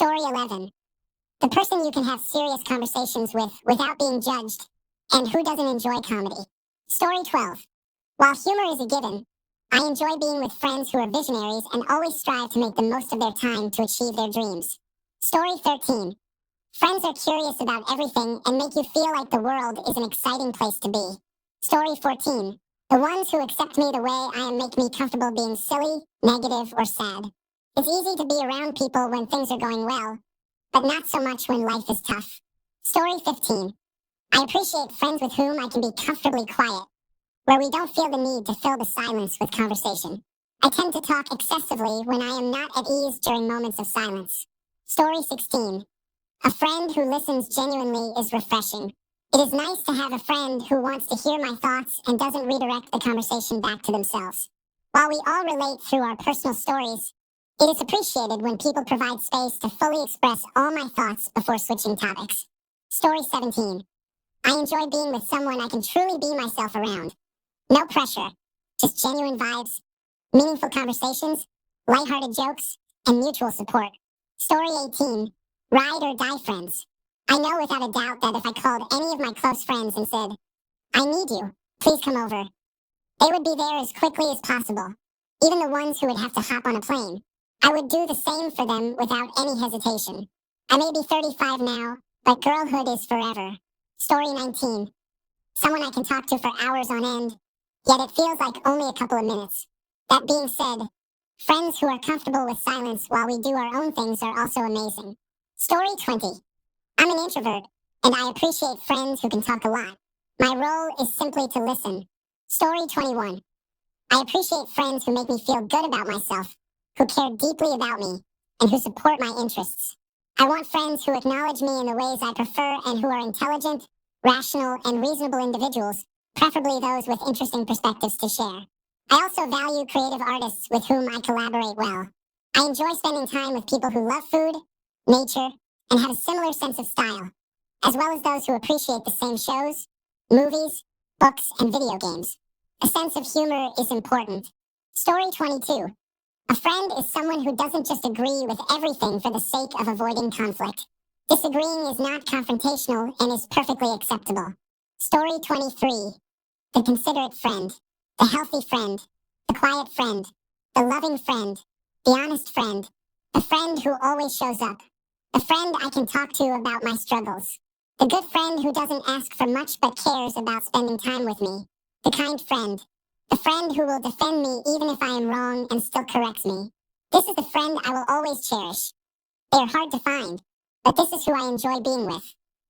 Story 11. The person you can have serious conversations with without being judged, and who doesn't enjoy comedy. Story 12. While humor is a given, I enjoy being with friends who are visionaries and always strive to make the most of their time to achieve their dreams. Story 13. Friends are curious about everything and make you feel like the world is an exciting place to be. Story 14. The ones who accept me the way I am make me comfortable being silly, negative, or sad. It's easy to be around people when things are going well, but not so much when life is tough. Story 15. I appreciate friends with whom I can be comfortably quiet, where we don't feel the need to fill the silence with conversation. I tend to talk excessively when I am not at ease during moments of silence. Story 16. A friend who listens genuinely is refreshing. It is nice to have a friend who wants to hear my thoughts and doesn't redirect the conversation back to themselves. While we all relate through our personal stories, it is appreciated when people provide space to fully express all my thoughts before switching topics. Story 17. I enjoy being with someone I can truly be myself around. No pressure, just genuine vibes, meaningful conversations, lighthearted jokes, and mutual support. Story 18. Ride or die friends. I know without a doubt that if I called any of my close friends and said, I need you, please come over, they would be there as quickly as possible, even the ones who would have to hop on a plane. I would do the same for them without any hesitation. I may be 35 now, but girlhood is forever. Story 19. Someone I can talk to for hours on end, yet it feels like only a couple of minutes. That being said, friends who are comfortable with silence while we do our own things are also amazing. Story 20. I'm an introvert, and I appreciate friends who can talk a lot. My role is simply to listen. Story 21. I appreciate friends who make me feel good about myself, who care deeply about me, and who support my interests. I want friends who acknowledge me in the ways I prefer and who are intelligent, rational, and reasonable individuals, preferably those with interesting perspectives to share. I also value creative artists with whom I collaborate well. I enjoy spending time with people who love food, nature, and have a similar sense of style, as well as those who appreciate the same shows, movies, books, and video games. A sense of humor is important. Story 22. A friend is someone who doesn't just agree with everything for the sake of avoiding conflict. Disagreeing is not confrontational and is perfectly acceptable. Story 23. The considerate friend, the healthy friend, the quiet friend, the loving friend, the honest friend, the friend who always shows up, the friend I can talk to about my struggles, the good friend who doesn't ask for much but cares about spending time with me, the kind friend, the friend who will defend me even if I am wrong and still corrects me. This is the friend I will always cherish. They are hard to find, but this is who I enjoy being with.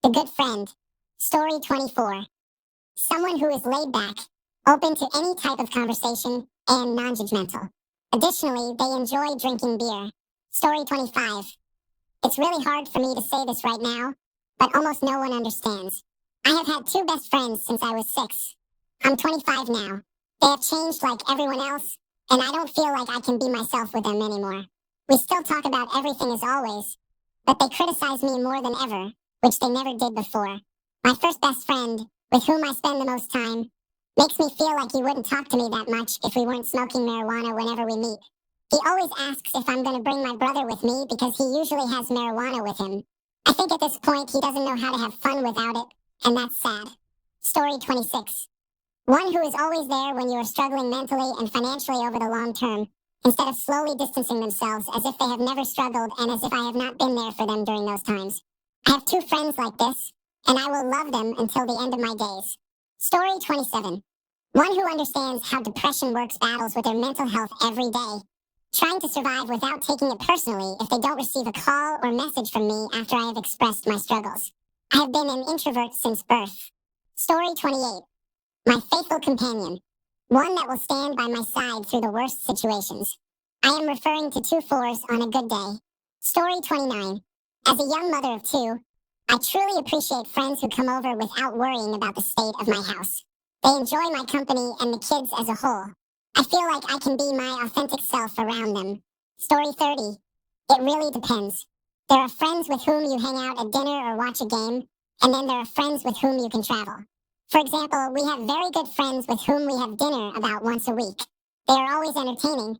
The good friend. Story 24. Someone who is laid back, open to any type of conversation, and non-judgmental. Additionally, they enjoy drinking beer. Story 25. It's really hard for me to say this right now, but almost no one understands. I have had two best friends since I was 6. I'm 25 now. They have changed like everyone else, and I don't feel like I can be myself with them anymore. We still talk about everything as always, but they criticize me more than ever, which they never did before. My first best friend, with whom I spend the most time, makes me feel like he wouldn't talk to me that much if we weren't smoking marijuana whenever we meet. He always asks if I'm going to bring my brother with me because he usually has marijuana with him. I think at this point he doesn't know how to have fun without it, and that's sad. Story 26. One who is always there when you are struggling mentally and financially over the long term, instead of slowly distancing themselves as if they have never struggled and as if I have not been there for them during those times. I have two friends like this, and I will love them until the end of my days. Story 27. One who understands how depression works battles with their mental health every day, trying to survive without taking it personally if they don't receive a call or message from me after I have expressed my struggles. I have been an introvert since birth. Story 28. My faithful companion, one that will stand by my side through the worst situations. I am referring to 2 4s on a good day. Story 29. As a young mother of 2, I truly appreciate friends who come over without worrying about the state of my house. They enjoy my company and the kids as a whole. I feel like I can be my authentic self around them. Story 30. It really depends. There are friends with whom you hang out at dinner or watch a game, and then there are friends with whom you can travel. For example, we have very good friends with whom we have dinner about once a week. They are always entertaining,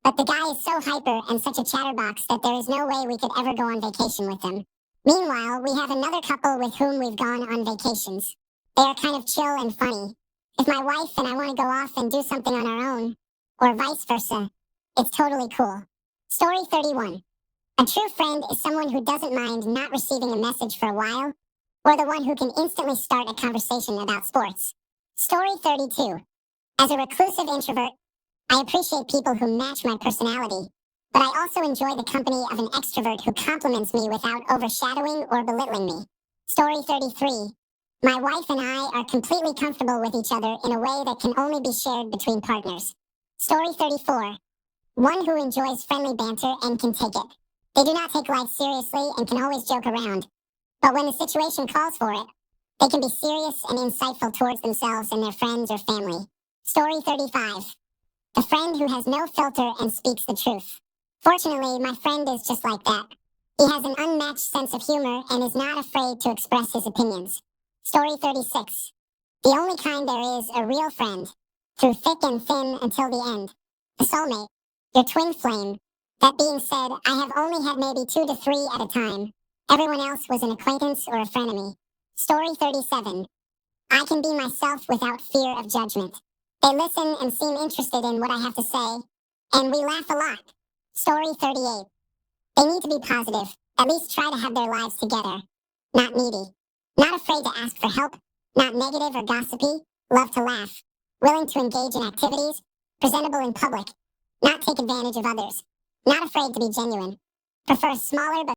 but the guy is so hyper and such a chatterbox that there is no way we could ever go on vacation with him. Meanwhile, we have another couple with whom we've gone on vacations. They are kind of chill and funny. If my wife and I want to go off and do something on our own, or vice versa, it's totally cool. Story 31. A true friend is someone who doesn't mind not receiving a message for a while, or the one who can instantly start a conversation about sports. Story 32. As a reclusive introvert, I appreciate people who match my personality, but I also enjoy the company of an extrovert who compliments me without overshadowing or belittling me. Story 33. My wife and I are completely comfortable with each other in a way that can only be shared between partners. Story 34. One who enjoys friendly banter and can take it. They do not take life seriously and can always joke around, but when the situation calls for it, they can be serious and insightful towards themselves and their friends or family. Story 35. The friend who has no filter and speaks the truth. Fortunately, my friend is just like that. He has an unmatched sense of humor and is not afraid to express his opinions. Story 36. The only kind there is a real friend, through thick and thin until the end. The soulmate, your twin flame. That being said, I have only had maybe 2 to 3 at a time. Everyone else was an acquaintance or a frenemy. Story 37. I can be myself without fear of judgment. They listen and seem interested in what I have to say, and we laugh a lot. Story 38. They need to be positive, at least try to have their lives together. Not needy. Not afraid to ask for help, not negative or gossipy, love to laugh. Willing to engage in activities, presentable in public, not take advantage of others. Not afraid to be genuine. Prefer smaller but